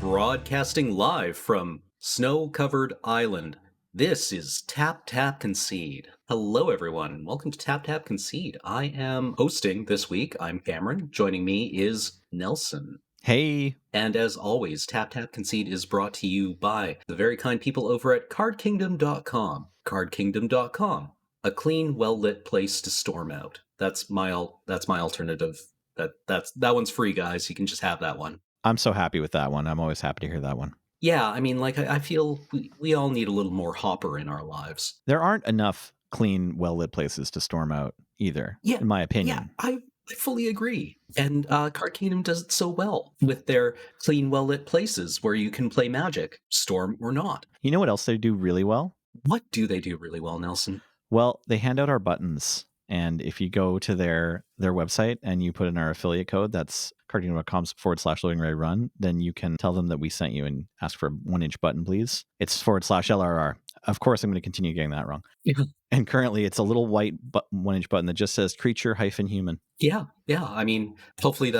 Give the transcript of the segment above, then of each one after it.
Broadcasting live from snow-covered island. This is Tap Tap Concede. Hello, everyone. Welcome to Tap Tap Concede. I am hosting this week. I'm Cameron. Joining me is Nelson. Hey. And as always, Tap Tap Concede is brought to you by the very kind people over at cardkingdom.com. Cardkingdom.com, a clean, well-lit place to storm out. That's my alternative. That one's free, guys. You can just have that one. I'm so happy with that one. I'm always happy to hear that one. Yeah, I mean, like, I feel we all need a little more Hopper in our lives. There aren't enough clean, well-lit places to storm out either, in my opinion. Yeah, I fully agree. And Card Kingdom does it so well with their clean, well-lit places where you can play Magic, storm or not. You know what else they do really well? What do they do really well, Nelson? Well, they hand out our buttons. And if you go to their website and you put in our affiliate code, that's cardkingdom.com/loading-ready-run, then you can tell them that we sent you and ask for a 1-inch button, please. It's /LRR. Of course, I'm going to continue getting that wrong. Yeah. And currently, it's a little white 1-inch button that just says creature-human. Yeah. I mean, hopefully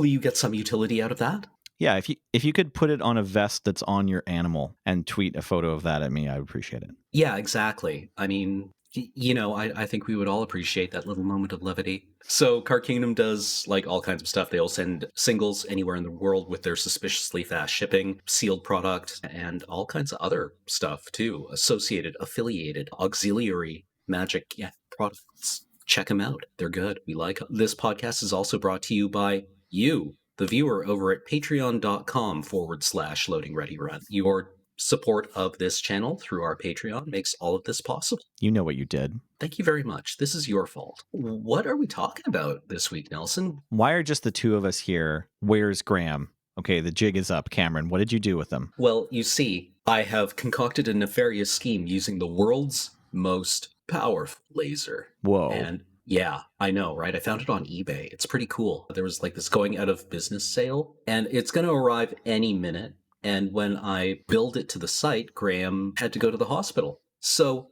you get some utility out of that. Yeah, if you could put it on a vest that's on your animal and tweet a photo of that at me, I would appreciate it. Yeah, exactly. I mean, you know, I think we would all appreciate that little moment of levity. So Card Kingdom does like all kinds of stuff. They'll send singles anywhere in the world with their suspiciously fast shipping, sealed product, and all kinds of other stuff too. Associated, affiliated, auxiliary Magic products. Check them out. They're good. We like them. This podcast is also brought to you by you, the viewer, over at patreon.com/loading-ready-run. Your support of this channel through our Patreon makes all of this possible. You know what you did. Thank you very much. This is your fault. What are we talking about this week, Nelson? Why are just the two of us here? Where's Graham? Okay, the jig is up. Cameron, what did you do with them? Well, you see, I have concocted a nefarious scheme using the world's most powerful laser. Whoa. And yeah, I know, right? I found it on eBay. It's pretty cool. There was like this going out of business sale, and it's going to arrive any minute. And when I billed it to the site, Graham had to go to the hospital. So,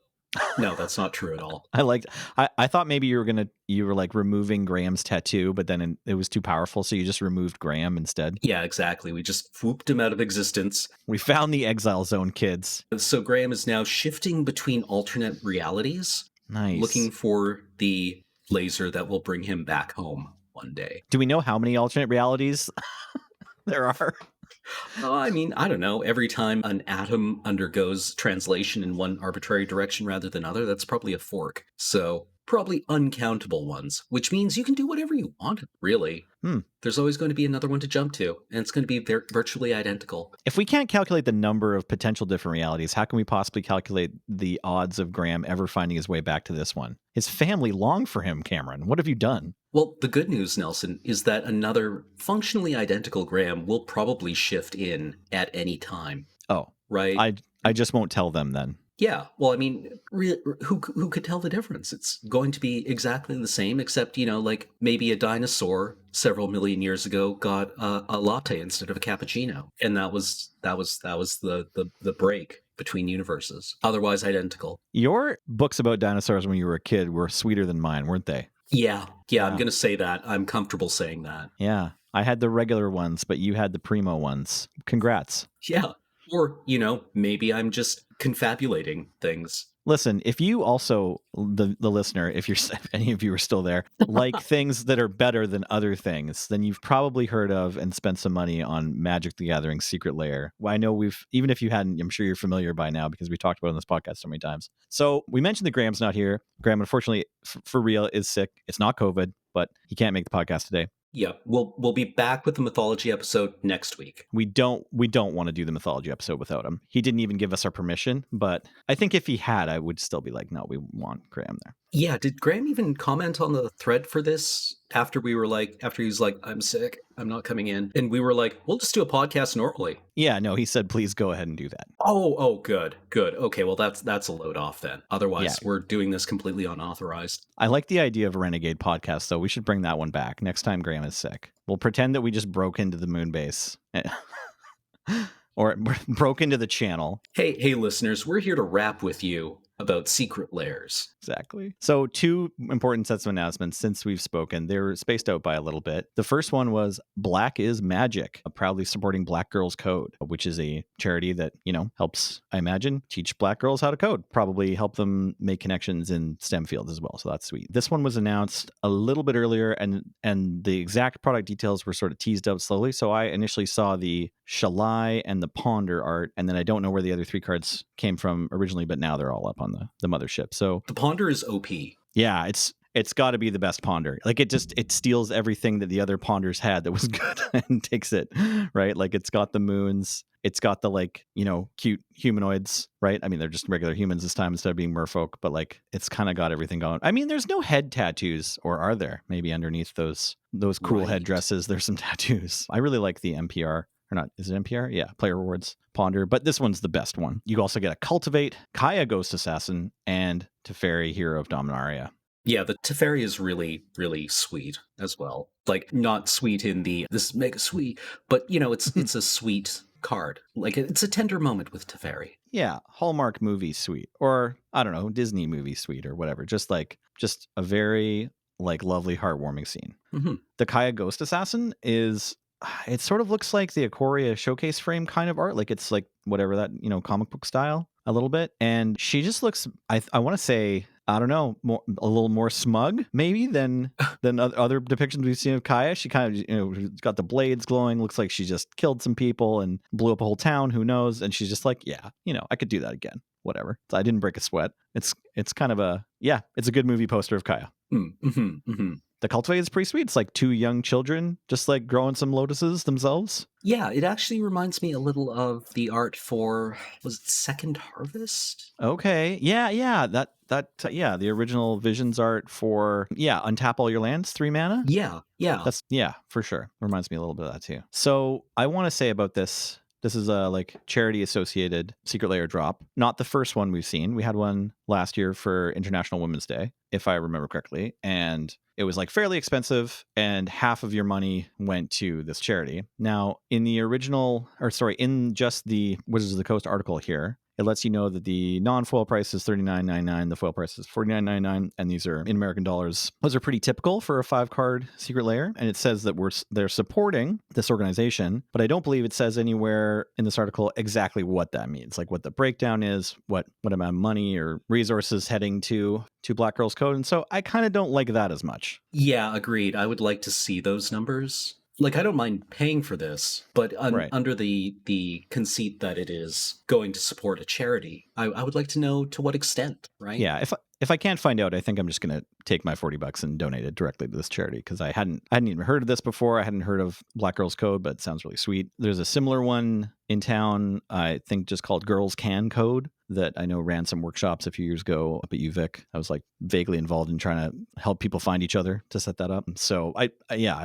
no, that's not true at all. I thought maybe you were like removing Graham's tattoo, but then it was too powerful, so you just removed Graham instead. Yeah, exactly. We just whooped him out of existence. We found the exile zone, kids. So Graham is now shifting between alternate realities. Nice. Looking for the laser that will bring him back home one day. Do we know how many alternate realities there are? I mean, I don't know. Every time an atom undergoes translation in one arbitrary direction rather than other, that's probably a fork. So probably uncountable ones, which means you can do whatever you want, really. There's always going to be another one to jump to, and it's going to be virtually identical. If we can't calculate the number of potential different realities, how can we possibly calculate the odds of Graham ever finding his way back to this one? His family long for him, Cameron. What have you done? Well, the good news, Nelson, is that another functionally identical Graham will probably shift in at any time. Oh, right. I just won't tell them then. Yeah, well, I mean, who could tell the difference? It's going to be exactly the same, except, you know, like maybe a dinosaur several million years ago got a latte instead of a cappuccino, and that was the break between universes. Otherwise, identical. Your books about dinosaurs when you were a kid were sweeter than mine, weren't they? Yeah, I'm going to say that. I'm comfortable saying that. Yeah, I had the regular ones, but you had the primo ones. Congrats. Yeah. Or, you know, maybe I'm just confabulating things. Listen, if you also, the listener, if any of you are still there, like things that are better than other things, then you've probably heard of and spent some money on Magic the Gathering Secret Lair. Well, I know even if you hadn't, I'm sure you're familiar by now because we talked about it on this podcast so many times. So we mentioned that Graham's not here. Graham, unfortunately, for real, is sick. It's not COVID, but he can't make the podcast today. Yeah, we'll be back with the mythology episode next week. We don't want to do the mythology episode without him. He didn't even give us our permission, but I think if he had, I would still be like, no, we want Graham there. Yeah, did Graham even comment on the thread for this after he was like, I'm sick, I'm not coming in? And we were like, we'll just do a podcast normally. Yeah, no, he said, please go ahead and do that. Oh, good. Okay, well, that's a load off then. Otherwise, We're doing this completely unauthorized. I like the idea of a Renegade podcast, though. We should bring that one back next time Graham is sick. We'll pretend that we just broke into the moon base. Or broke into the channel. Hey, listeners, we're here to rap with you about Secret Lairs. Exactly. So, two important sets of announcements since we've spoken. They're spaced out by a little bit. The first one was Black is Magic, proudly supporting Black Girls Code, which is a charity that, helps, I imagine, teach Black girls how to code, probably help them make connections in STEM fields as well. So that's sweet. This one was announced a little bit earlier, and the exact product details were sort of teased out slowly. So I initially saw the Shalai and the Ponder art, and then I don't know where the other 3 cards came from originally, but now they're all up on the mothership. So The Ponder is OP. yeah, it's got to be the best Ponder. Like it steals everything that the other Ponders had that was good and takes it, right? Like it's got the moons, it's got the cute humanoids, right? I mean, they're just regular humans this time instead of being merfolk, but like it's kind of got everything going. I mean, there's no head tattoos, or are there? Maybe underneath those cool Right. headdresses, there's some tattoos. I really like the MPR. Or not, is it MPR? Yeah, player rewards Ponder, but this one's the best one. You also get a Cultivate, Kaya Ghost Assassin, and Teferi, Hero of Dominaria. Yeah, the Teferi is really, really sweet as well. Like, not sweet in this is mega sweet, but, it's a sweet card. Like, it's a tender moment with Teferi. Yeah, Hallmark movie sweet, or I don't know, Disney movie sweet, or whatever. Just a very lovely, heartwarming scene. Mm-hmm. The Kaya Ghost Assassin is, it sort of looks like the Ikoria showcase frame kind of art, like it's like whatever that comic book style a little bit, and she just looks, I want to say, I don't know, a little more smug maybe than other depictions we've seen of Kaya. She kind of got the blades glowing, looks like she just killed some people and blew up a whole town, who knows, and she's just like, yeah, I could do that again, whatever. So I didn't break a sweat. It's kind of it's a good movie poster of Kaya. Mm-hmm, mm-hmm. The Cultivate is pretty sweet. It's like 2 young children just like growing some lotuses themselves. Yeah, it actually reminds me a little of the art for, was it Second Harvest? Okay. Yeah. Yeah, the original Visions art for, untap all your lands, 3 mana. Yeah. That's, for sure. Reminds me a little bit of that too. So I want to say about this. This is a charity associated Secret Lair drop. Not the first one we've seen. We had one last year for International Women's Day, if I remember correctly. And it was fairly expensive, and half of your money went to this charity. Now, in just the Wizards of the Coast article here, it lets you know that the non-foil price is $39.99, the foil price is $49.99, and these are in American dollars. Those are pretty typical for a 5-card Secret Lair, and it says that they're supporting this organization, but I don't believe it says anywhere in this article exactly what that means, like what the breakdown is, what amount of money or resources heading to Black Girls Code, and so I kind of don't like that as much. Yeah, agreed. I would like to see those numbers. Like, I don't mind paying for this, but Right. under the conceit that it is going to support a charity, I would like to know to what extent, right? Yeah, if I can't find out, I think I'm just going to take my $40 and donate it directly to this charity, because I hadn't even heard of this before. I hadn't heard of Black Girls Code, but it sounds really sweet. There's a similar one in town, I think just called Girls Can Code, that I know ran some workshops a few years ago up at UVic. I was vaguely involved in trying to help people find each other to set that up. So I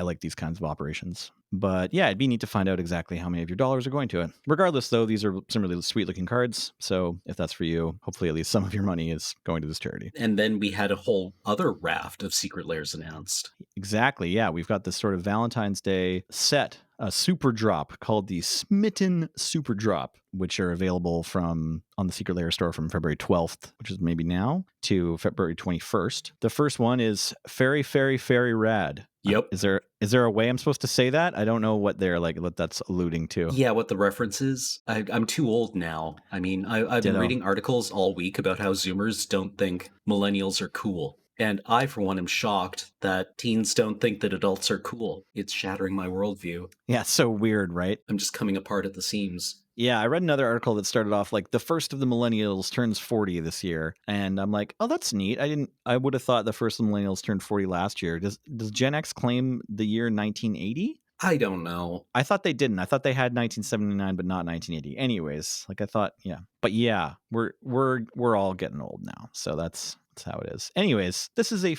like these kinds of operations. But yeah, it'd be neat to find out exactly how many of your dollars are going to it. Regardless, though, these are some really sweet looking cards. So if that's for you, hopefully at least some of your money is going to this charity. And then we had a whole other raft of Secret Lairs announced. Exactly. Yeah, we've got this sort of Valentine's Day set, a super drop called the Smitten Super Drop, which are available on the Secret Lair store from February 12th, which is maybe now, to February 21st. The first one is Fairy, Fairy, Fairy Rad. Yep. Is there a way I'm supposed to say that? I don't know what what that's alluding to. Yeah, what the reference is. I'm too old now. I mean, I've been reading articles all week about how Zoomers don't think millennials are cool. And I, for one, am shocked that teens don't think that adults are cool. It's shattering my worldview. Yeah, it's so weird, right? I'm just coming apart at the seams. Yeah, I read another article that started off the first of the millennials turns 40 this year, and I'm like, oh, that's neat. I would have thought the first of the millennials turned 40 last year. Does Gen X claim the year 1980? I don't know. I thought they didn't. I thought they had 1979, but not 1980. Anyways, I thought, yeah, but yeah, we're all getting old now, so that's how it is. Anyways, this is a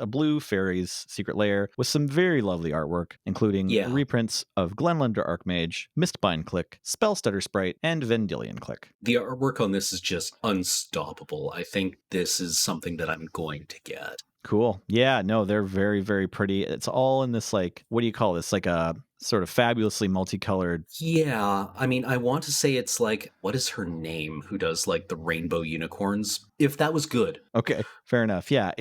blue fairies Secret Lair with some very lovely artwork, including reprints of Glenlunder Archmage, Mistbind Click, Spellstutter Sprite, and Vendilion Click. The artwork on this is just unstoppable. I think this is something that I'm going to get. Cool. Yeah, no, they're very, very pretty. It's all in this what do you call this? Like a sort of fabulously multicolored. Yeah, I mean, I want to say it's like, what is her name who does like the rainbow unicorns? If that was good. Okay, fair enough. Yeah,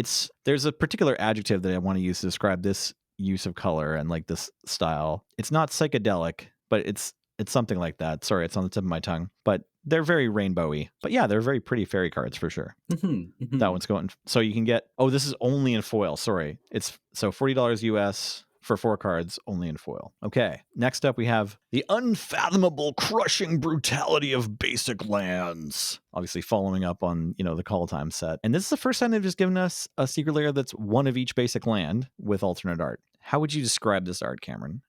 there's a particular adjective that I want to use to describe this use of color and like this style. It's not psychedelic, but it's something like that. Sorry, it's on the tip of my tongue. But they're very rainbowy. But yeah, they're very pretty fairy cards for sure. That one's going. So you can get. Oh, this is only in foil. Sorry, it's so $40 US for 4 cards, only in foil. Okay. Next up, we have the unfathomable, crushing brutality of basic lands. Obviously, following up on the Kaldheim set, and this is the first time they've just given us a secret layer that's one of each basic land with alternate art. How would you describe this art, Cameron?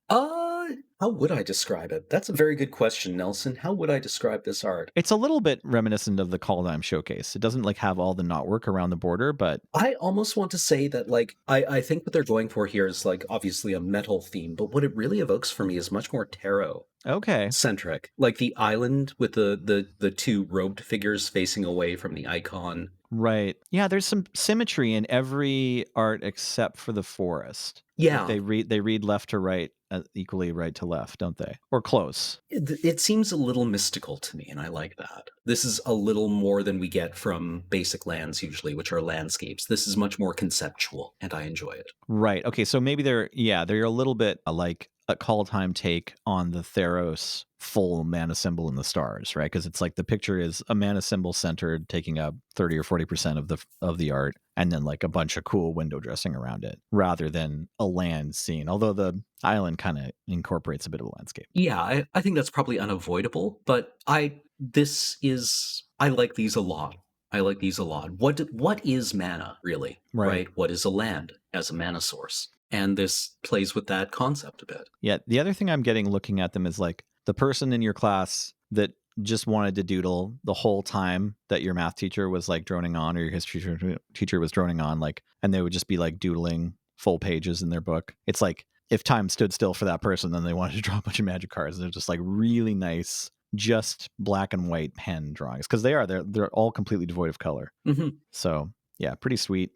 How would I describe it? That's a very good question, Nelson. How would I describe this art? It's a little bit reminiscent of the Kaldheim showcase. It doesn't like have all the knotwork around the border, but I almost want to say that, like, I think what they're going for here is, like, obviously a metal theme, but what it really evokes for me is much more tarot okay. centric. Like the island with the two robed figures facing away from the icon. Right. Yeah, there's some symmetry in every art except for the forest. Yeah. Like they read left to right, equally right to left, don't they? Or close. It seems a little mystical to me, and I like that. This is a little more than we get from basic lands usually, which are landscapes. This is much more conceptual, and I enjoy it. Right. Okay, so maybe they're a little bit like a Kaldheim take on the Theros full mana symbol in the stars, right? Because it's like the picture is a mana symbol centered, taking up 30 or 40% of the art, and then like a bunch of cool window dressing around it, rather than a land scene. Although the island kind of incorporates a bit of a landscape. Yeah, I think that's probably unavoidable, but I like these a lot. I like these a lot. What is mana, really? Right? What is a land as a mana source? And this plays with that concept a bit. Yeah. The other thing I'm getting looking at them is like the person in your class that just wanted to doodle the whole time that your math teacher was like droning on, or your history teacher was droning on, like, and they would just be like doodling full pages in their book. It's like if time stood still for that person, then they wanted to draw a bunch of magic cards. They're just like really nice, just black and white pen drawings, because they're all completely devoid of color. Mm-hmm. So yeah, pretty sweet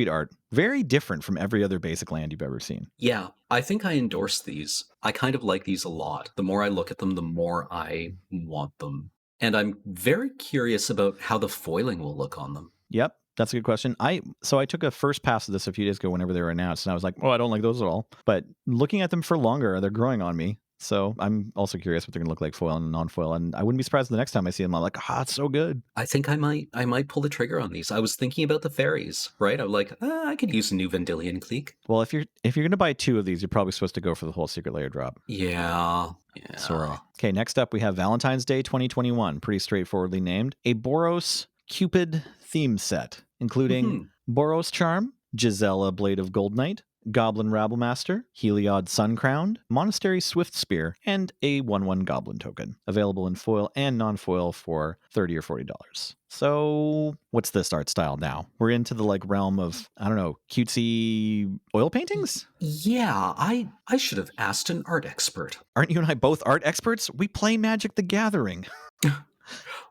art. Very different from every other basic land you've ever seen. Yeah, I think I endorse these. I kind of like these a lot. The more I look at them, the more I want them. And I'm very curious about how the foiling will look on them. Yep, that's a good question. I took a first pass of this a few days ago whenever they were announced, and I was like, oh, I don't like those at all. But looking at them for longer, they're growing on me. So I'm also curious what they're going to look like foil and non-foil, and I wouldn't be surprised the next time I see them. I'm like, it's so good. I think I might pull the trigger on these. I was thinking about the fairies, right? I'm like, I could use a new Vendilion Clique. Well, if you're going to buy 2 of these, you're probably supposed to go for the whole Secret Lair drop. Yeah. Sorry. Okay, next up we have Valentine's Day 2021, pretty straightforwardly named, a Boros Cupid theme set, including Boros Charm, Gisela Blade of Gold Knight, Goblin Rabblemaster, Heliod Suncrowned, Monastery Swift Spear, and a 1/1 Goblin token. Available in foil and non-foil for $30 or $40. So what's this art style now? We're into the like realm of, I don't know, cutesy oil paintings? Yeah, I should have asked an art expert. Aren't you and I both art experts? We play Magic the Gathering.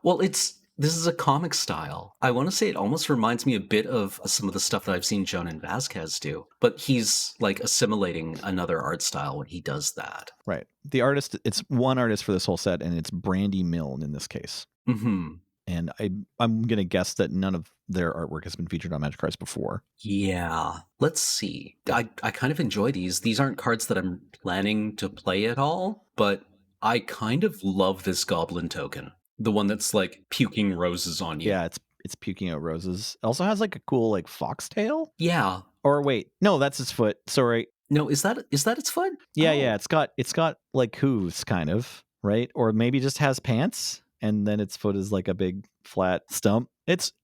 Well, this is a comic style. I want to say it almost reminds me a bit of some of the stuff that I've seen Jonan Vasquez do, but he's like assimilating another art style when he does that. Right. The artist, it's one artist for this whole set, and it's Brandy Milne in this case. Mm-hmm. And I'm going to guess that none of their artwork has been featured on Magic cards before. Yeah. Let's see. I kind of enjoy these. These aren't cards that I'm planning to play at all, but I kind of love this Goblin token. The one that's like puking roses on you. Yeah, it's puking out roses. It also has like a cool like foxtail. Yeah. Or wait, no, that's its foot. Sorry. No, is that its foot? Yeah, yeah. It's got like hooves, kind of, right? Or maybe just has pants, and then its foot is like a big flat stump.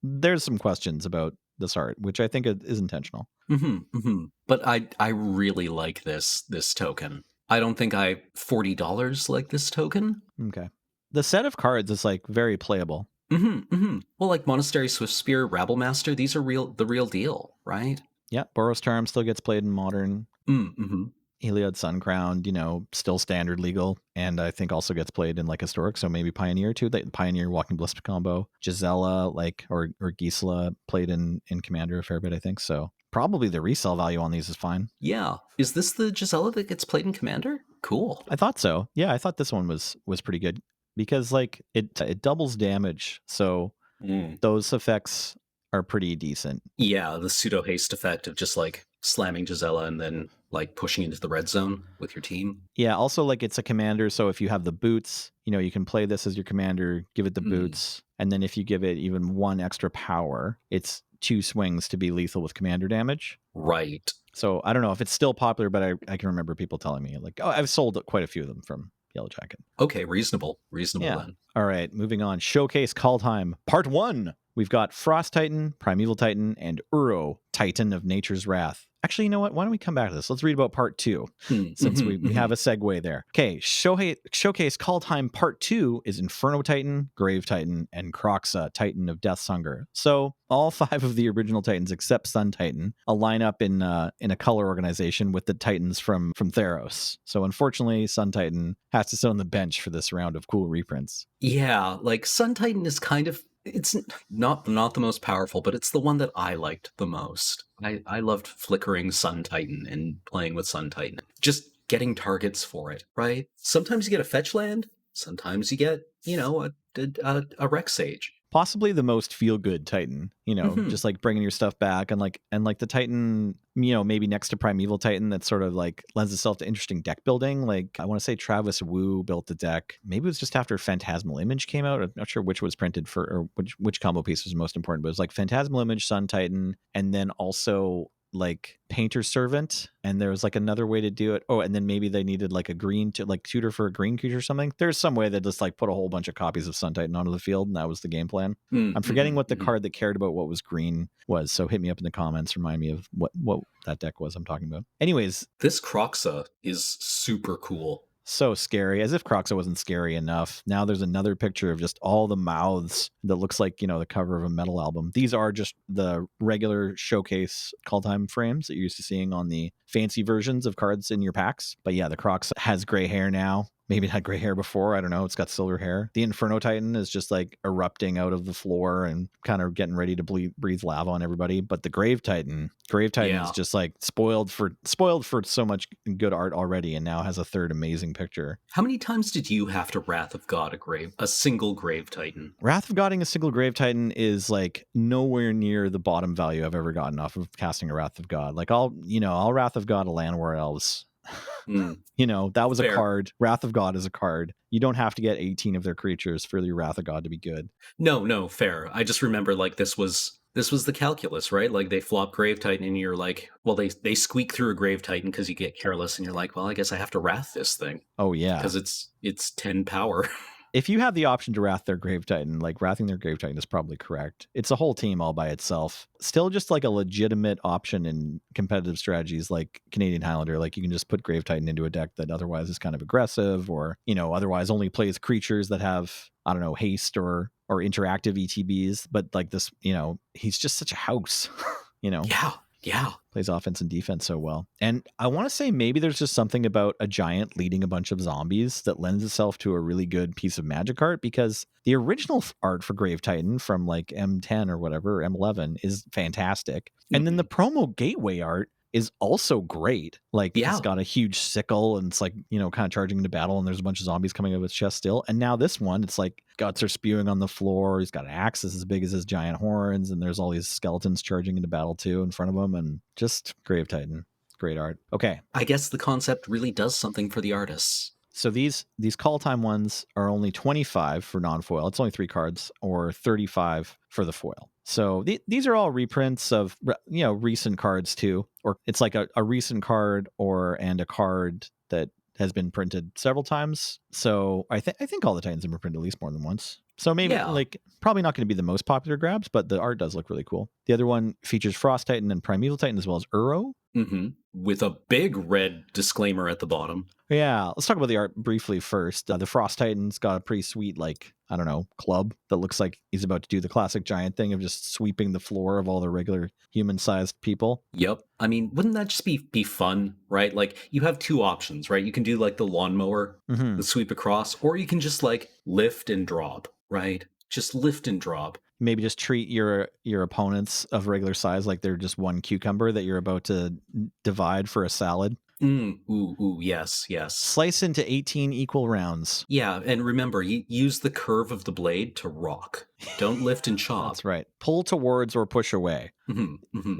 There's some questions about this art, which I think is intentional. But I really like this token. I don't think $40 like this token. Okay. The set of cards is like very playable. Well, like Monastery Swift Spear, Rabblemaster, these are the real deal, right? Yeah, Boros Charm still gets played in Modern. Heliod Suncrowned, still standard legal, and I think also gets played in like Historic, so maybe Pioneer too. The Pioneer Walking Ballista combo. Gisela, or Gisela played in Commander a fair bit, I think. So probably the resale value on these is fine. Yeah. Is this the Gisela that gets played in Commander? Cool. I thought so. Yeah, I thought this one was pretty good because like it doubles damage, so Mm. those effects are pretty decent. Yeah, the pseudo haste effect of just like slamming Gisela and then like pushing into the red zone with your team. Yeah, also like it's a commander, so if you have the boots, you can play this as your commander, give it the Mm. boots, and then if you give it even one extra power, it's 2 swings to be lethal with commander damage. Right. So I don't know if it's still popular, but I can remember people telling me like, oh, I've sold quite a few of them from Yellow Jacket. Okay, reasonable. Reasonable Yeah. then. All right, moving on. Showcase Kaldheim Part 1. We've got Frost Titan, Primeval Titan, and Uro, Titan of Nature's Wrath. Actually, you know what? Why don't we come back to this? Let's read about Part 2, since we have a segue there. Okay, Showcase Kaldheim Part 2 is Inferno Titan, Grave Titan, and Kroxa, Titan of Death's Hunger. So all 5 of the original Titans, except Sun Titan, align up in a color organization with the Titans from Theros. So unfortunately, Sun Titan has to sit on the bench for this round of cool reprints. Yeah, like Sun Titan is kind of it's not the most powerful, but it's the one that I liked the most. I loved flickering Sun Titan and playing with Sun Titan. Just getting targets for it, right? Sometimes you get a fetch land, sometimes you get, a Rex Sage. Possibly the most feel good Titan, just like bringing your stuff back and like the Titan, maybe next to Primeval Titan that sort of like lends itself to interesting deck building. Like I want to say Travis Wu built the deck. Maybe it was just after Phantasmal Image came out. I'm not sure which was printed for or which combo piece was most important, but it was like Phantasmal Image, Sun Titan, and then also like Painter's Servant, and there was like another way to do it. Oh, and then maybe they needed like a green to like tutor for a green creature or something. There's some way that just like put a whole bunch of copies of Sun Titan onto the field, and that was the game plan. I'm forgetting what the card that cared about what was green was, so hit me up in the comments, remind me of what that deck was I'm talking about. Anyways, This Kroxa is super cool. so scary, as if Kroxa wasn't scary enough. Now there's another picture of just all the mouths that looks like, the cover of a metal album. These are just the regular showcase Kaldheim frames that you're used to seeing on the fancy versions of cards in your packs. But yeah, the Kroxa has gray hair now. Maybe it had gray hair before. I don't know. It's got silver hair. The Inferno Titan is just like erupting out of the floor and kind of getting ready to breathe lava on everybody. But the Grave Titan is just like spoiled for so much good art already, and now has a third amazing picture. How many times did you have to Wrath of God a single Grave Titan? Wrath of Godding a single Grave Titan is like nowhere near the bottom value I've ever gotten off of casting a Wrath of God. Like I'll Wrath of God a Llanowar Elves. That was Fair. a card. Wrath of God is a card. You don't have to get 18 of their creatures for your Wrath of God to be good. No, fair. I just remember like this was the calculus, right? Like they flop Grave Titan and you're like, well, they squeak through a Grave Titan because you get careless and you're like, well, I guess I have to Wrath this thing. Oh yeah. Because it's 10 power. If you have the option to Wrath their Grave Titan, like Wrathing their Grave Titan is probably correct. It's a whole team all by itself. Still just like a legitimate option in competitive strategies like Canadian Highlander. Like you can just put Grave Titan into a deck that otherwise is kind of aggressive or, otherwise only plays creatures that have, I don't know, haste or interactive ETBs. But like this, he's just such a house, Yeah. Plays offense and defense so well. And I want to say maybe there's just something about a giant leading a bunch of zombies that lends itself to a really good piece of magic art, because the original art for Grave Titan from like M10 or whatever, M11 is fantastic. And then the promo gateway art is also great. Like it's got a huge sickle and it's like, kind of charging into battle and there's a bunch of zombies coming out of its chest still. And now this one, it's like guts are spewing on the floor. He's got an axe as big as his giant horns and there's all these skeletons charging into battle too in front of him, and just Grave Titan. Great art. Okay. I guess the concept really does something for the artists. So these Kaldheim ones are only 25 for non-foil. It's only 3 cards, or 35 for the foil. So these are all reprints of recent cards too, or it's like a recent card and a card that has been printed several times. So I think all the Titans have been printed at least more than once. So maybe like probably not going to be the most popular grabs, but the art does look really cool. The other one features Frost Titan and Primeval Titan as well as Uro. With a big red disclaimer at the bottom. Yeah, let's talk about the art briefly first. The Frost Titan's got a pretty sweet, like, I don't know, club that looks like he's about to do the classic giant thing of just sweeping the floor of all the regular human-sized people. Yep. I mean, wouldn't that just be fun, right? Like, you have 2 options, right? You can do, like, the lawnmower, the sweep across, or you can just, like, lift and drop, right? Just lift and drop. Maybe just treat your opponents of regular size like they're just one cucumber that you're about to divide for a salad. Yes, yes. Slice into 18 equal rounds. Yeah, and remember, use the curve of the blade to rock. Don't lift and chop. That's right. Pull towards or push away.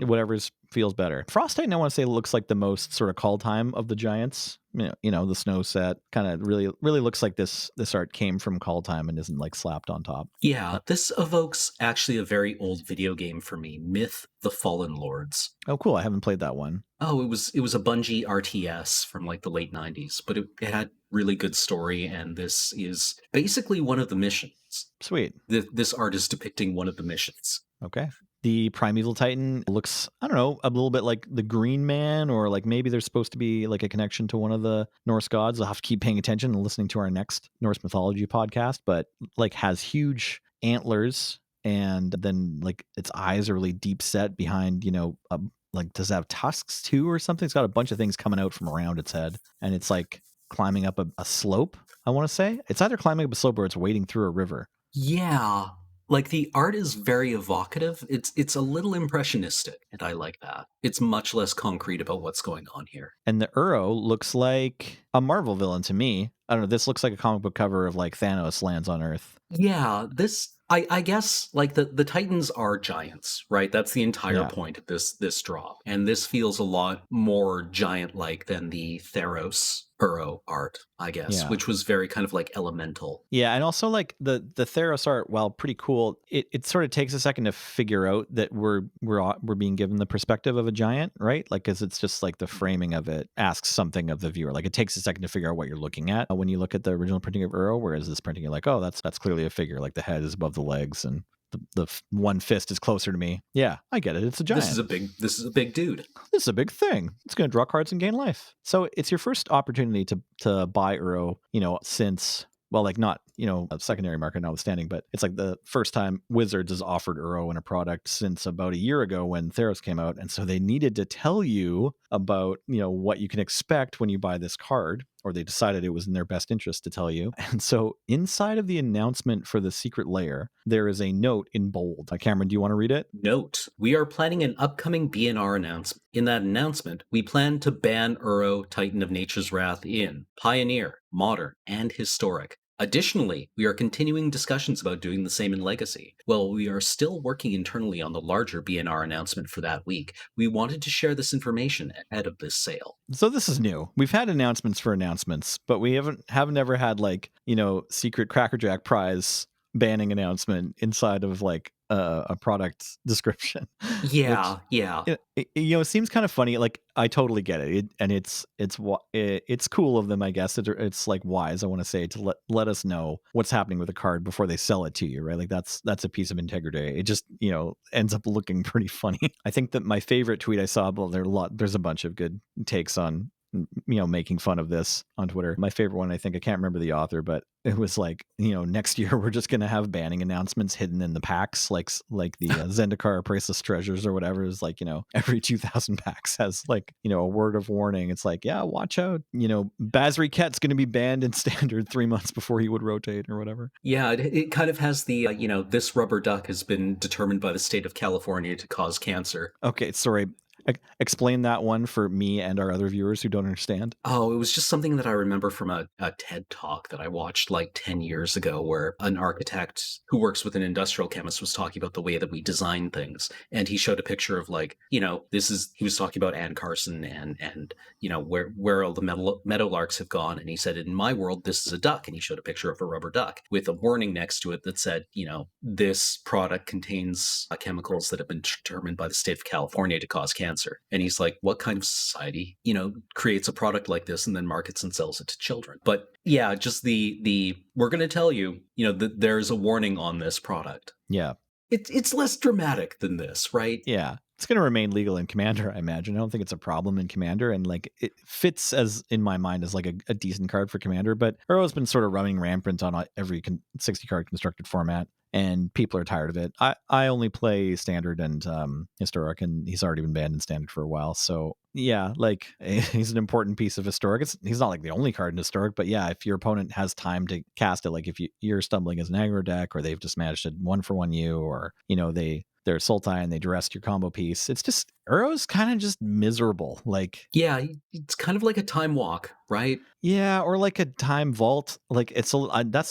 Whatever feels better. Frost Titan, I want to say, looks like the most sort of Kaldheim of the giants. The snow set kind of really looks like this art came from Kaldheim and isn't like slapped on top. Yeah, this evokes actually a very old video game for me, Myth: The Fallen Lords. Oh, cool! I haven't played that one. Oh, it was a Bungie RTS from like the late 90s, but it had really good story, and this is basically one of the missions. Sweet. This art is depicting one of the missions. Okay. The Primeval Titan looks, I don't know, a little bit like the Green Man, or like maybe there's supposed to be like a connection to one of the Norse gods. I'll have to keep paying attention and listening to our next Norse mythology podcast, but like has huge antlers, and then like its eyes are really deep set behind, like does it have tusks too or something? It's got a bunch of things coming out from around its head, and it's like climbing up a slope, I want to say. It's either climbing up a slope or it's wading through a river. Yeah, like the art is very evocative. It's a little impressionistic, and I like that. It's much less concrete about what's going on here. And the Uro looks like a Marvel villain to me. I don't know. This looks like a comic book cover of like Thanos lands on Earth. Yeah, I guess like the Titans are giants, right? That's the entire point of this drop. And this feels a lot more giant-like than the Theros Uro art, I guess, which was very kind of like elemental. Yeah, and also like the Theros art, while pretty cool, it sort of takes a second to figure out that we're being given the perspective of a giant, right? Like, because it's just like the framing of it asks something of the viewer. Like, it takes a second to figure out what you're looking at when you look at the original printing of Uro, whereas this printing, you're like, oh, that's clearly a figure. Like the head is above the legs and the one fist is closer to me. Yeah, I get it. It's a giant. This is a big dude. This is a big thing. It's going to draw cards and gain life. So it's your first opportunity to buy Uro, since, well, like not, a secondary market notwithstanding, but it's like the first time Wizards has offered Uro in a product since about a year ago when Theros came out. And so they needed to tell you about, what you can expect when you buy this card, or they decided it was in their best interest to tell you. And so inside of the announcement for the Secret Lair, there is a note in bold. Cameron, do you want to read it? Note, we are planning an upcoming BNR announcement. In that announcement, we plan to ban Uro, Titan of Nature's Wrath in Pioneer, Modern, and Historic. Additionally, we are continuing discussions about doing the same in Legacy. While we are still working internally on the larger BNR announcement for that week, we wanted to share this information ahead of this sale. So this is new. We've had announcements for announcements, but we haven't ever had like, secret Crackerjack prize banning announcement inside of like a product description. Yeah, Which, yeah. It seems kind of funny. Like, I totally get it, and it's cool of them, I guess. It's like wise, I want to say, to let us know what's happening with the card before they sell it to you, right? Like that's a piece of integrity. It just ends up looking pretty funny. I think that my favorite tweet I saw, well, there's a bunch of good takes on making fun of this on Twitter. My favorite one, I think, I can't remember the author, but it was like, next year we're just going to have banning announcements hidden in the packs, like the Zendikar Priceless Treasures or whatever. Is like, every 2,000 packs has like, a word of warning. It's like, yeah, watch out. Basri Ket's going to be banned in Standard 3 months before he would rotate or whatever. Yeah, it kind of has the, this rubber duck has been determined by the state of California to cause cancer. Okay, sorry. Explain that one for me and our other viewers who don't understand. Oh, it was just something that I remember from a TED talk that I watched like 10 years ago, where an architect who works with an industrial chemist was talking about the way that we design things. And he showed a picture of like, he was talking about Ann Carson and where all the meadowlarks have gone. And he said, in my world, this is a duck. And he showed a picture of a rubber duck with a warning next to it that said, this product contains chemicals that have been determined by the state of California to cause cancer. And he's like, what kind of society, creates a product like this and then markets and sells it to children? But yeah, just the we're going to tell you, that there's a warning on this product. Yeah. It's less dramatic than this, right? Yeah. It's going to remain legal in Commander, I imagine. I don't think it's a problem in Commander, and like it fits as in my mind as like a decent card for Commander. But Earl's been sort of running rampant on every 60 card constructed format, and people are tired of it. I only play Standard and Historic, and he's already been banned in Standard for a while. So yeah, like he's an important piece of Historic. He's not like the only card in Historic, but yeah, if your opponent has time to cast it, like if you're stumbling as an aggro deck, or they've just managed to 1-for-1 you, or they're their Sultai and they duress your combo piece. It's just Uro's kind of just miserable. Like, Yeah, it's kind of like a time walk, right? yeah, or like a time vault. Like that's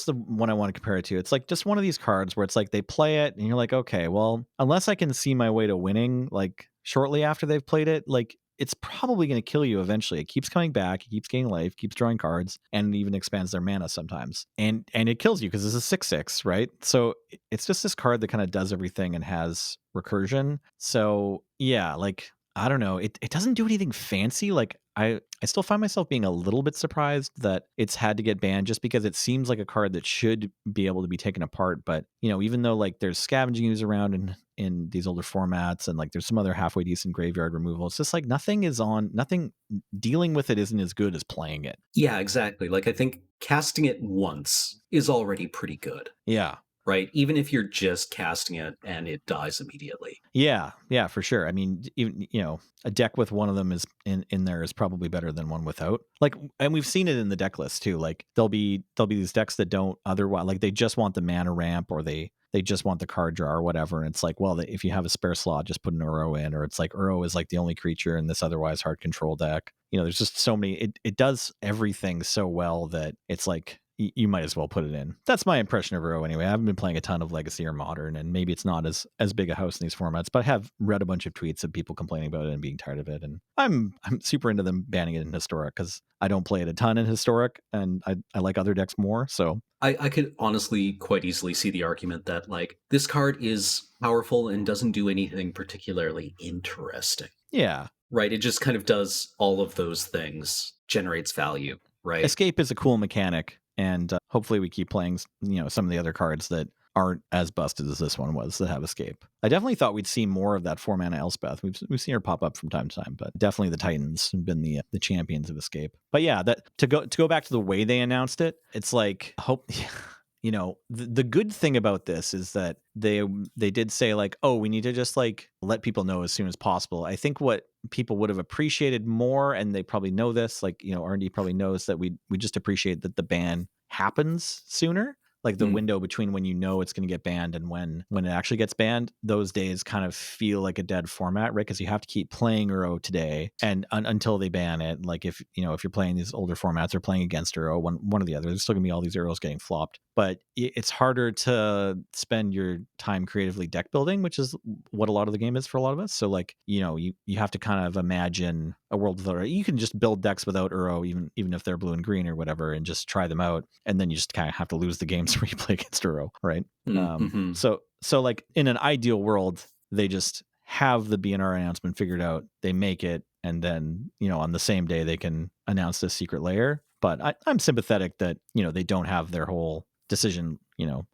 the one I want to compare it to. It's like just one of these cards where it's like they play it and you're like, okay, well, unless I can see my way to winning, like shortly after they've played it, like it's probably going to kill you eventually. It keeps coming back, it keeps gaining life, keeps drawing cards, and it even expands their mana sometimes. And it kills you because it's a 6/6, right? So it's just this card that kind of does everything and has recursion. So yeah, like I don't know. It doesn't do anything fancy. Like I still find myself being a little bit surprised that it's had to get banned just because it seems like a card that should be able to be taken apart. But, even though like there's scavenging use around in these older formats and like there's some other halfway decent graveyard removal, it's just like nothing dealing with it isn't as good as playing it. Yeah, exactly. Like I think casting it once is already pretty good, Yeah. right? Even if you're just casting it and it dies immediately. Yeah, for sure. I mean, even a deck with one of them is in there is probably better than one without. Like, and we've seen it in the deck list too. Like, there'll be these decks that don't otherwise, like they just want the mana ramp or they just want the card draw or whatever. And it's like, well, if you have a spare slot, just put an Uro in. Or it's like Uro is like the only creature in this otherwise hard control deck. There's just so many. It does everything so well that it's like you might as well put it in. That's my impression of Uro anyway. I haven't been playing a ton of Legacy or Modern, and maybe it's not as big a house in these formats, but I have read a bunch of tweets of people complaining about it and being tired of it. And I'm super into them banning it in Historic because I don't play it a ton in Historic, and I like other decks more. So I could honestly quite easily see the argument that like this card is powerful and doesn't do anything particularly interesting. yeah, Right? It just kind of does all of those things, generates value, right? Escape is a cool mechanic, and hopefully we keep playing some of the other cards that aren't as busted as this one was that have Escape. I definitely thought we'd see more of that 4-mana Elspeth. We've seen her pop up from time to time, but definitely the Titans have been the champions of Escape. But yeah, that to go back to the way they announced it, it's like hope. The good thing about this is that they did say like, oh, we need to just like let people know as soon as possible. I think what people would have appreciated more, and they probably know this, like R&D probably knows that we just appreciate that the ban happens sooner. Like the window between when it's going to get banned and when it actually gets banned, those days kind of feel like a dead format, right? Because you have to keep playing Uro today and until they ban it. Like if you're playing these older formats or playing against Uro, one or the other, there's still going to be all these Uros getting flopped. But it's harder to spend your time creatively deck building, which is what a lot of the game is for a lot of us. So like you have to kind of imagine a world without Uro. You can just build decks without Uro, even if they're blue and green or whatever, and just try them out, and then you just kind of have to lose the games where you play against Uro, right? Mm-hmm. So like in an ideal world, they just have the BNR announcement figured out, they make it, and then on the same day they can announce the Secret Lair. But I'm sympathetic that they don't have their whole decision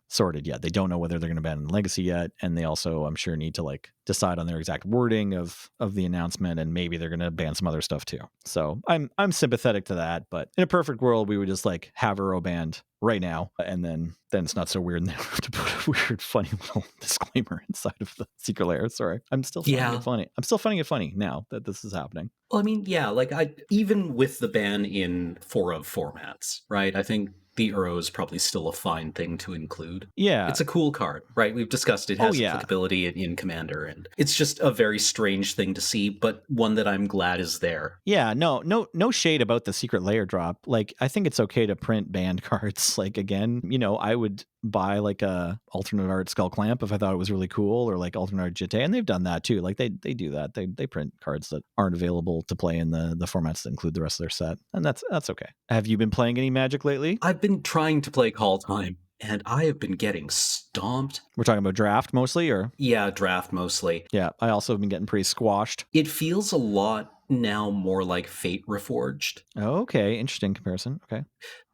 sorted yet. They don't know whether they're going to ban Legacy yet, and they also, I'm sure, need to like decide on their exact wording of the announcement, and maybe they're going to ban some other stuff too. So I'm sympathetic to that. But in a perfect world, we would just like have Uro banned right now, and then it's not so weird, and they don't have to put a weird, funny little disclaimer inside of the Secret Lair. Sorry, I'm still finding it funny. I'm still finding it funny now that this is happening. Well, I mean, yeah, like even with the ban in 4 of formats, right? I think the Uro is probably still a fine thing to include. Yeah. It's a cool card, right? We've discussed it has applicability in Commander, and it's just a very strange thing to see, but one that I'm glad is there. Yeah, no shade about the Secret Lair drop. Like, I think it's okay to print banned cards. Like, again, I would buy like a alternate art Skull Clamp if I thought it was really cool, or like alternate art Jitte, and they've done that too. Like they do that. They print cards that aren't available to play in the formats that include the rest of their set, and that's okay. Have you been playing any Magic lately? I've been trying to play Kaldheim, and I have been getting stomped. We're talking about draft mostly, or? Yeah, draft mostly. Yeah, I also have been getting pretty squashed. It feels a lot now more like Fate Reforged. Oh, okay, interesting comparison. Okay.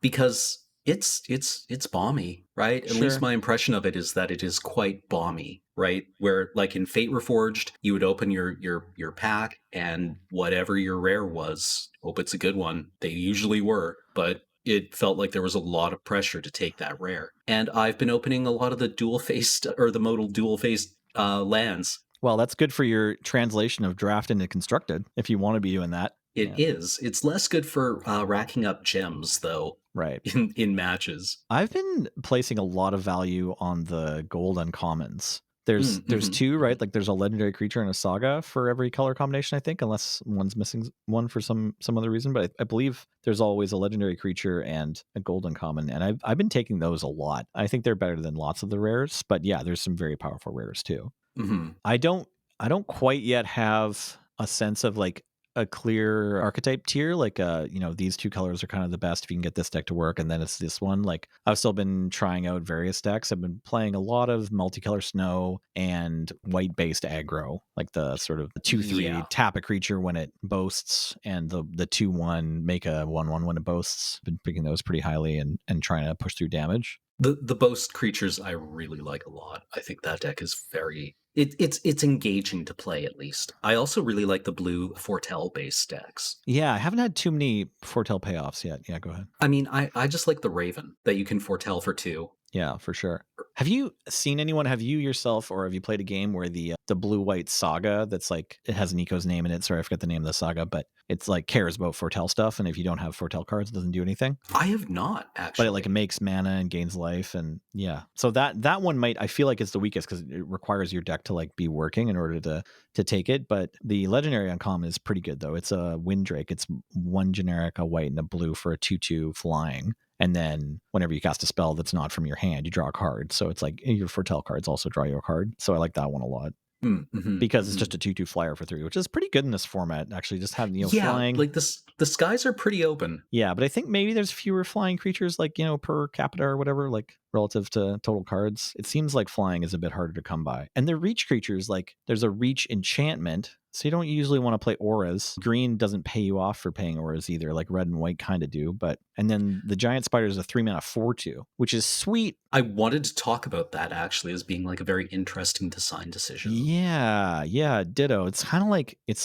Because it's bomby, right? At least my impression of it is that it is quite bomby, right? Where like in Fate Reforged, you would open your pack, and whatever your rare was, hope it's a good one. They usually were, but it felt like there was a lot of pressure to take that rare. And I've been opening a lot of the dual-faced or the modal dual-faced lands. Well, that's good for your translation of draft into constructed, if you want to be doing that. It is. It's less good for racking up gems, though. Right. In matches. I've been placing a lot of value on the gold uncommons. There's Mm-hmm, two, hmm. right? Like there's a legendary creature and a saga for every color combination, I think, unless one's missing one for some other reason. But I believe there's always a legendary creature and a golden common, and I've been taking those a lot. I think they're better than lots of the rares, but yeah, there's some very powerful rares too. Hmm. I don't quite yet have a sense of like a clear archetype tier. Like these two colors are kind of the best if you can get this deck to work, and then it's this one. Like I've still been trying out various decks. I've been playing a lot of multicolor snow and white based aggro, like the sort of 2/3 Yeah. tap a creature when it boasts, and the 2/1 make a 1/1 when it boasts. Been picking those pretty highly and trying to push through damage. The boast creatures I really like a lot. I think that deck is it's engaging to play at least. I also really like the blue Foretell based decks. Yeah, I haven't had too many foretell payoffs yet. Yeah, go ahead. I mean, I just like the Raven that you can foretell for 2. Yeah, for sure. Have you seen anyone? Have you yourself, or have you played a game where the blue white saga that's like it has Nico's name in it? Sorry, I forget the name of the saga, but it's like cares about foretell stuff, and if you don't have foretell cards, it doesn't do anything. I have not But it like actually. makes mana and gains life, and yeah. So that one might I feel like it's the weakest because it requires your deck to like be working in order to take it. But the legendary uncommon is pretty good though. It's a Windrake. It's one generic, a white and a blue for a 2/2 flying. And then whenever you cast a spell that's not from your hand, you draw a card. So it's like your foretell cards also draw you a card. So I like that one a lot Mm-hmm, because it's hmm. just a 2/2 flyer for 3, which is pretty good in this format. Actually, just having Yeah, flying. like this the skies are pretty open. Yeah, but I think maybe there's fewer flying creatures like per capita or whatever, like relative to total cards. It seems like flying is a bit harder to come by. And the reach creatures, like there's a reach enchantment. So you don't usually want to play auras. Green doesn't pay you off for paying auras either, like red and white kind of do. But and then the giant spider is a 3 mana 4/2, which is sweet. I wanted to talk about that actually as being like a very interesting design decision. Yeah, ditto. It's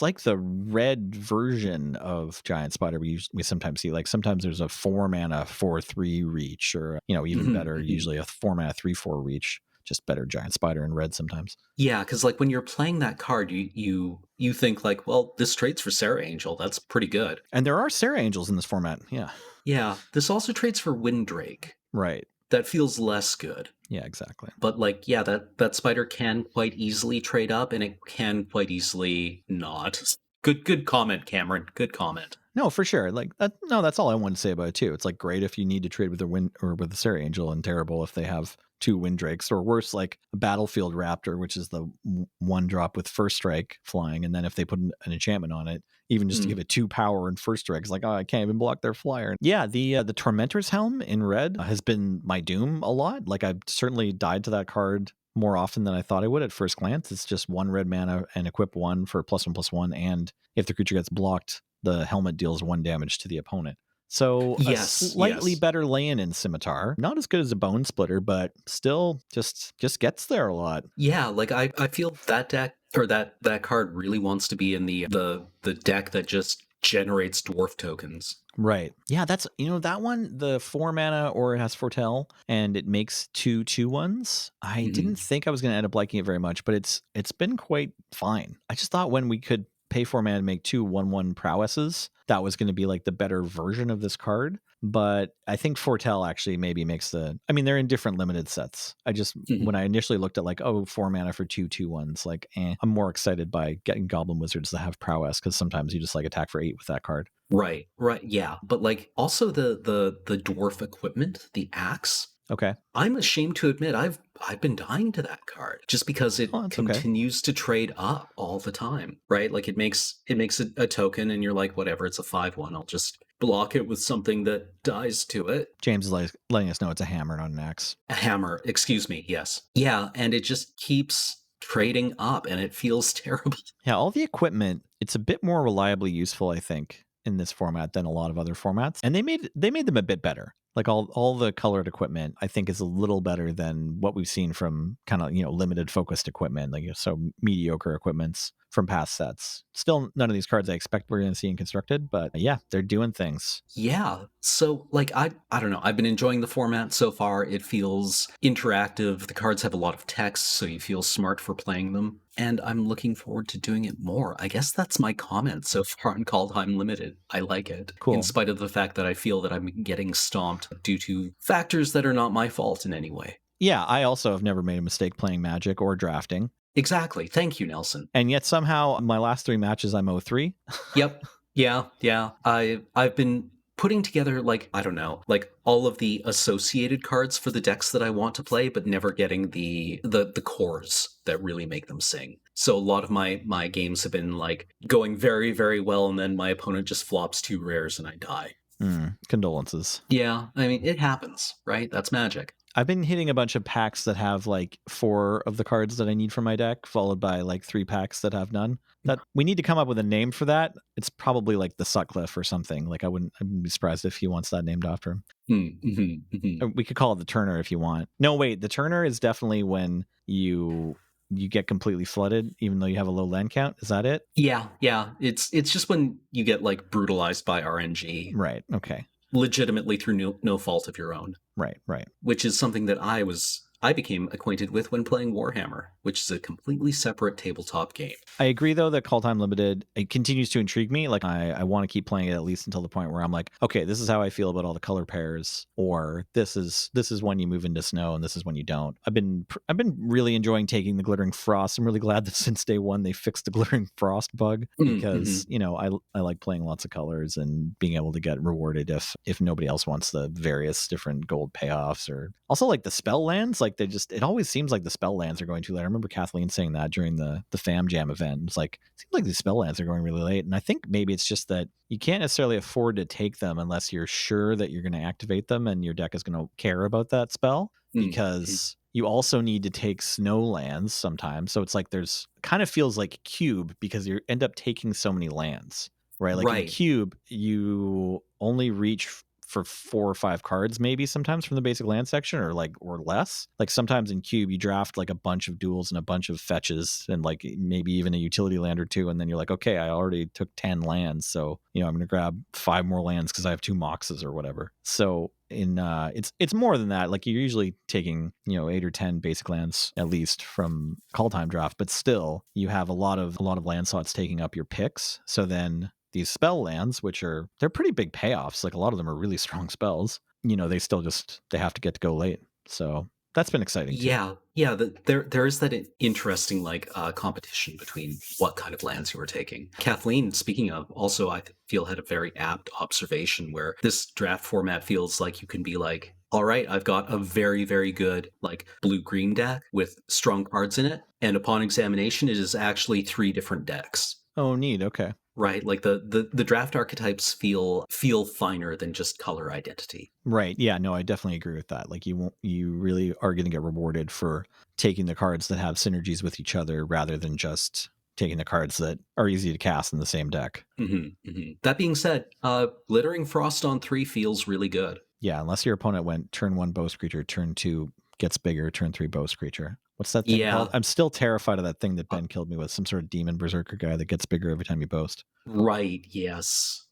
like the red version of Giant Spider we sometimes see. Like sometimes there's a 4 mana 4/3 reach, or even Hmm, better, hmm. usually a 4 mana 3/4 reach. Just better Giant Spider in red sometimes. Yeah, because like when you're playing that card, you think like, well, this trades for Sarah Angel. That's pretty good. And there are Sarah Angels in this format. Yeah, Yeah, this also trades for Windrake. right. That feels less good. Yeah, exactly. But like, yeah, that spider can quite easily trade up, and it can quite easily not. Good comment, Cameron. Good comment. No, for sure. Like that. No, that's all I wanted to say about it too. It's like great if you need to trade with a win or with a Sarah Angel, and terrible if they have two Windrakes, or worse, like a Battlefield Raptor, which is the one drop with first strike flying, and then if they put an enchantment on it, even just to give Mm. it 2 power and first strike, it's like, oh, I can't even block their flyer. Yeah, the Tormentor's Helm in red has been my doom a lot. Like I've certainly died to that card more often than I thought I would at first glance. It's just one red mana and equip one for +1/+1, and if the creature gets blocked, the helmet deals 1 damage to the opponent. So a Yes, slightly yes. better lay-in Scimitar, not as good as a Bone Splitter, but still just gets there a lot. Yeah, like I feel that deck or that card really wants to be in the deck that just generates dwarf tokens. Right. Yeah, that's that one, the 4 mana or it has Foretell and it makes 2/2/1s. I didn't Hmm. think I was going to end up liking it very much, but it's been quite fine. I just thought when we could pay 4 mana to make 2/1/1 prowesses, that was going to be like the better version of this card. But I think Foretell actually maybe makes I mean, they're in different limited sets. When Hmm. I initially looked at like, oh, 4 mana for 2/2/1s, like, I'm more excited by getting Goblin Wizards that have prowess because sometimes you just like attack for 8 with that card. Right, right, yeah. But like also the dwarf equipment, the axe. Okay. I'm ashamed to admit I've been dying to that card just because Oh, it that's okay. continues to trade up all the time, right? Like it makes a token and you're like, whatever, it's a 5/1. I'll just block it with something that dies to it. James is letting us know it's a hammer, not an axe. A hammer, excuse me, yes. Yeah, and it just keeps trading up and it feels terrible. Yeah, all the equipment, it's a bit more reliably useful, I think, in this format than a lot of other formats. And they made them a bit better. Like all the colored equipment, I think is a little better than what we've seen from kind of, limited focused equipment, like so mediocre equipments from past sets. Still none of these cards I expect we're going to see in constructed, but yeah, they're doing things. Yeah. So like I don't know. I've been enjoying the format so far. It feels interactive. The cards have a lot of text, so you feel smart for playing them. And I'm looking forward to doing it more. I guess that's my comment so far on Kaldheim Limited. I like it. In Cool. spite of the fact that I feel that I'm getting stomped due to factors that are not my fault in any way. Yeah, I also have never made a mistake playing Magic or drafting. Exactly. Thank you, Nelson. And yet somehow my last 3 matches I'm 0-3. Yep. Yeah, yeah. I've been putting together like, I don't know, like all of the associated cards for the decks that I want to play, but never getting the cores that really make them sing. So a lot of my games have been like going very, very well, and then my opponent just flops 2 rares and I die. Condolences. Yeah, I mean it happens, right? That's Magic. I've been hitting a bunch of packs that have like 4 of the cards that I need for my deck, followed by like 3 packs that have none. That we need to come up with a name for that. It's probably like the Sutcliffe or something. Like I wouldn't be surprised if he wants that named after him. We could call it the Turner if you want. No, wait, the Turner is definitely when you get completely flooded, even though you have a low land count. Is that it? Yeah, yeah. It's just when you get like brutalized by RNG, Right. Okay. legitimately through no fault of your own. Right. Which is something that I became acquainted with when playing Warhammer, which is a completely separate tabletop game. I agree, though, that Kaldheim Limited, it continues to intrigue me. Like, I want to keep playing it at least until the point where I'm like, okay, this is how I feel about all the color pairs, or this is when you move into snow, and this is when you don't. I've been really enjoying taking the Glittering Frost. I'm really glad that since day one they fixed the Glittering Frost bug, because I like playing lots of colors and being able to get rewarded if nobody else wants the various different gold payoffs, or also like the spell lands. Like it always seems like the spell lands are going too late. I remember Kathleen saying that during the Fam Jam event. It's like, it seems like these spell lands are going really late. And I think maybe it's just that you can't necessarily afford to take them unless you're sure that you're going to activate them and your deck is going to care about that spell, because you also need to take snow lands sometimes. So it's like kind of feels like cube, because you end up taking so many lands, right? Like in cube, you only reach for 4 or 5 cards maybe sometimes from the basic land section, or less. Like sometimes in cube you draft like a bunch of duels and a bunch of fetches and like maybe even a utility land or 2, and then you're like, okay, I already took 10 lands, so I'm going to grab 5 more lands because I have 2 moxes or whatever. So it's more than that. Like you're usually taking 8 or 10 basic lands at least from Kaldheim draft, but still you have a lot of land slots taking up your picks. So then these spell lands, which they're pretty big payoffs, like a lot of them are really strong spells, they still they have to go late. So that's been exciting too. Yeah. There is that interesting competition between what kind of lands you were taking. Kathleen, speaking of, also I feel had a very apt observation where this draft format feels like you can be like, all right, I've got a very, very good like blue-green deck with strong cards in it, and upon examination, it is actually 3 different decks. Oh, neat. Okay. Right, like the draft archetypes feel finer than just color identity. Right. Yeah, no, I definitely agree with that. Like you really are going to get rewarded for taking the cards that have synergies with each other rather than just taking the cards that are easy to cast in the same deck. That being said, Glittering Frost on 3 feels really good. Yeah, unless your opponent went turn 1 Boast Creature, turn 2 gets bigger, turn 3 Boast Creature. What's that thing called? I'm still terrified of that thing that Ben killed me with, some sort of demon berserker guy that gets bigger every time you boast. Right, yes.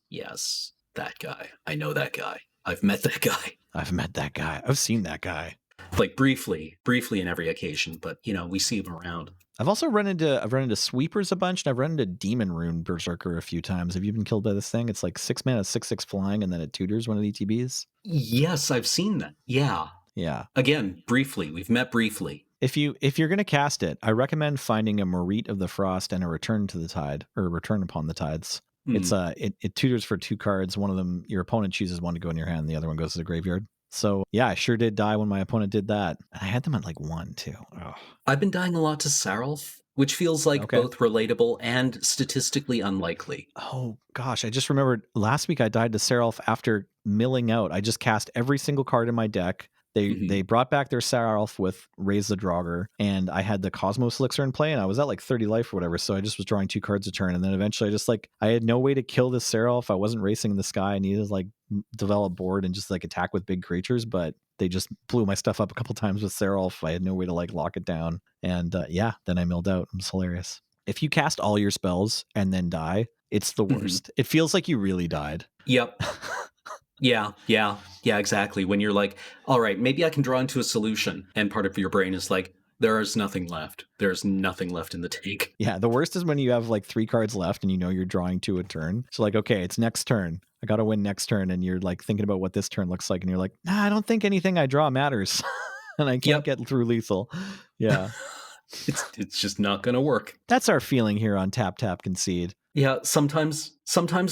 That guy. I know that guy. I've met that guy. I've seen that guy. Like briefly in every occasion, but we see him around. I've also run into sweepers a bunch, and I've run into Demon Rune Berserker a few times. Have you been killed by this thing? It's like 6 mana, 6/6 flying, and then it tutors one of the ETBs. Yes, I've seen that. Yeah. Again, briefly. We've met briefly. If you're going to cast it, I recommend finding a Marit of the Frost and a Return to the Tide, or Return Upon the Tides. It's it tutors for 2 cards. One of them, your opponent chooses one to go in your hand, and the other one goes to the graveyard. So yeah, I sure did die when my opponent did that. I had them at like 1 too. Ugh. I've been dying a lot to Sarulf, which feels like both relatable and statistically unlikely. Oh gosh, I just remembered last week I died to Sarulf after milling out. I just cast every single card in my deck. They brought back their Sarulf with Raise the Draugr, and I had the Cosmos Elixir in play, and I was at like 30 life or whatever, so I just was drawing 2 cards a turn, and then eventually I had no way to kill this Sarulf. I wasn't racing in the sky. I needed to like develop board and just like attack with big creatures, but they just blew my stuff up a couple times with Sarulf. I had no way to like lock it down, and then I milled out. It was hilarious. If you cast all your spells and then die, it's the worst. It feels like you really died. Yep. Yeah, exactly. When you're like, all right, maybe I can draw into a solution. And part of your brain is like, there is nothing left. There's nothing left in the tank. Yeah, the worst is when you have like 3 cards left and you're drawing 2 a turn. So like, okay, it's next turn. I got to win next turn. And you're like thinking about what this turn looks like. And you're like, nah, I don't think anything I draw matters. and I can't Yep. get through lethal. Yeah. It's just not going to work. That's our feeling here on Tap Tap Concede. Yeah, sometimes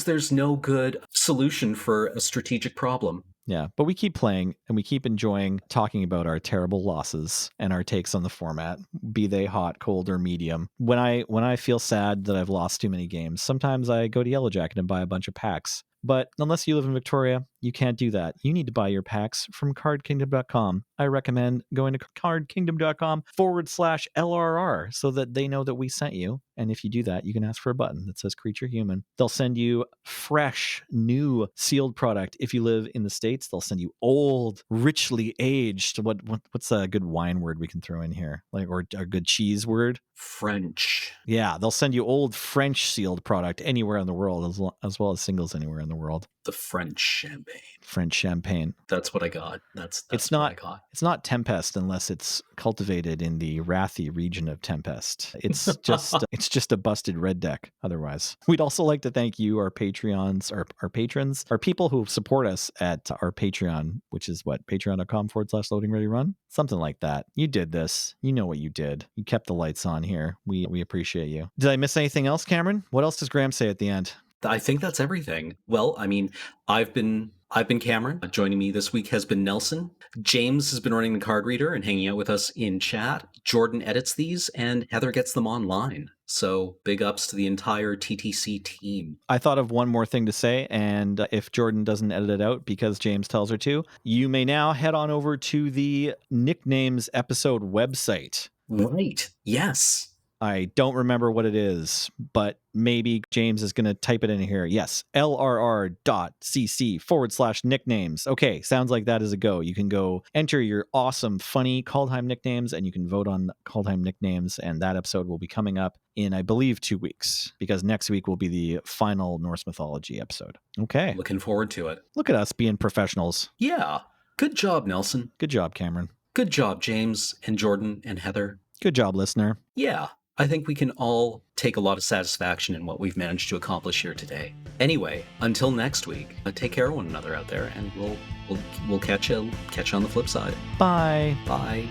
there's no good solution for a strategic problem. Yeah, but we keep playing and we keep enjoying talking about our terrible losses and our takes on the format, be they hot, cold, or medium. When I feel sad that I've lost too many games, sometimes I go to Yellow Jacket and buy a bunch of packs. But unless you live in Victoria, you can't do that. You need to buy your packs from cardkingdom.com. I recommend going to cardkingdom.com/LRR so that they know that we sent you. And if you do that, you can ask for a button that says Creature Human. They'll send you fresh, new sealed product. If you live in the States, they'll send you old, richly aged. What's a good wine word we can throw in here? Like, or a good cheese word? French. Yeah, they'll send you old French sealed product anywhere in the world, as well as singles anywhere in the world. The French champagne. French champagne. That's what I got. That's It's what not I got. it's not Tempest unless it's cultivated in the Wrathy region of Tempest. It's just a busted red deck otherwise. We'd also like to thank you, our Patreons, our patrons, our people who support us at our Patreon, which is what, patreon.com/loading ready run? Something like that. You did this. You know what you did. You kept the lights on here. We appreciate you. Did I miss anything else, Cameron? What else does Graham say at the end? I think that's everything. Well, I mean, I've been Cameron. Joining me this week has been Nelson. James has been running the card reader and hanging out with us in chat. Jordan edits these, and Heather gets them online. So big ups to the entire TTC team. I thought of one more thing to say, and if Jordan doesn't edit it out because James tells her to, you may now head on over to the Nicknames episode website. Right. Yes. I don't remember what it is, but maybe James is going to type it in here. Yes, lrr.cc/nicknames. Okay, sounds like that is a go. You can go enter your awesome, funny Kaldheim nicknames, and you can vote on Kaldheim nicknames, and that episode will be coming up in, I believe, 2 weeks, because next week will be the final Norse mythology episode. Okay. Looking forward to it. Look at us being professionals. Yeah. Good job, Nelson. Good job, Cameron. Good job, James and Jordan and Heather. Good job, listener. Yeah. I think we can all take a lot of satisfaction in what we've managed to accomplish here today. Anyway, until next week, take care of one another out there, and we'll catch you on the flip side. Bye. Bye.